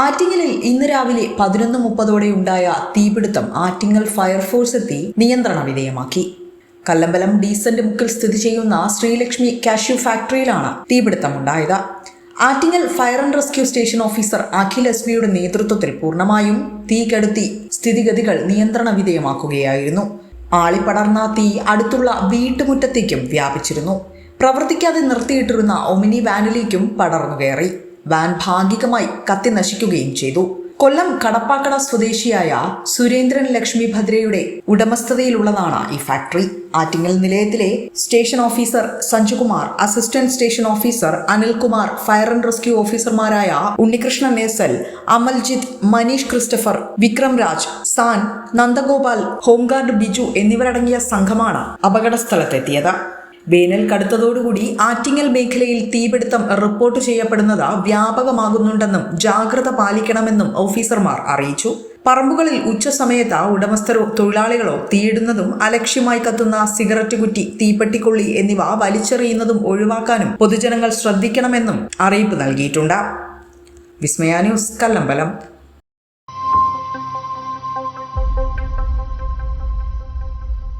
ആറ്റിങ്ങലിൽ ഇന്ന് രാവിലെ 11:30 ഉണ്ടായ തീപിടുത്തം ആറ്റിങ്ങൽ ഫയർഫോഴ്സ് എത്തി നിയന്ത്രണ വിധേയമാക്കി. കല്ലമ്പലം ഡീസന്റ് മുക്കിൽ സ്ഥിതി ചെയ്യുന്ന ശ്രീലക്ഷ്മി കാഷ്യൂ ഫാക്ടറിയിലാണ് തീപിടുത്തമുണ്ടായത്. Attingal fire and rescue station officer Akhil എസ്.വിയുടെ നേതൃത്വത്തിൽ പൂർണ്ണമായും തീ കെടുത്തി സ്ഥിതിഗതികൾ നിയന്ത്രണ വിധേയമാക്കുകയായിരുന്നു. ആളിപ്പടർന്ന തീ അടുത്തുള്ള വീട്ടുമുറ്റത്തേക്കും വ്യാപിച്ചിരുന്നു. പ്രവർത്തിക്കാതെ നിർത്തിയിട്ടിരുന്ന ഒമിനി വാനിലേക്കും പടർന്നു കയറി. വാൻ ഭാഗികമായി കത്തി നശിക്കുകയും ചെയ്തു. കൊല്ലം കടപ്പാക്കട സ്വദേശിയായ സുരേന്ദ്രൻ ലക്ഷ്മി ഭദ്രയുടെ ഉടമസ്ഥതയിലുള്ളതാണ് ഈ ഫാക്ടറി. ആറ്റിങ്ങൽ നിലയത്തിലെ station officer Sanjukumar, assistant station officer Anilkumar, fire and rescue ഓഫീസർമാരായ Unnikrishnan S L, Amaljith, Manish Christopher, Vikram Raj, San, Nandagopal, home guard Biju എന്നിവരടങ്ങിയ സംഘമാണ് അപകടസ്ഥലത്തെത്തിയത്. വേനൽ കടുത്തതോടുകൂടി ആറ്റിങ്ങൽ മേഖലയിൽ തീപിടുത്തം റിപ്പോർട്ട് ചെയ്യപ്പെടുന്നത് വ്യാപകമാകുന്നുണ്ടെന്നും ജാഗ്രത പാലിക്കണമെന്നും ഓഫീസർമാർ അറിയിച്ചു. പറമ്പുകളിൽ ഉച്ചസമയത്ത് ഉടമസ്ഥരോ തൊഴിലാളികളോ തീയിടുന്നതും അലക്ഷ്യമായി കത്തുന്ന സിഗരറ്റ് കുറ്റി, തീപ്പെട്ടിക്കൊള്ളി എന്നിവ വലിച്ചെറിയുന്നതും ഒഴിവാക്കാനും പൊതുജനങ്ങൾ ശ്രദ്ധിക്കണമെന്നും അറിയിപ്പ് നൽകിയിട്ടുണ്ട്. വിസ്മയ ന്യൂസ്, കല്ലമ്പലം.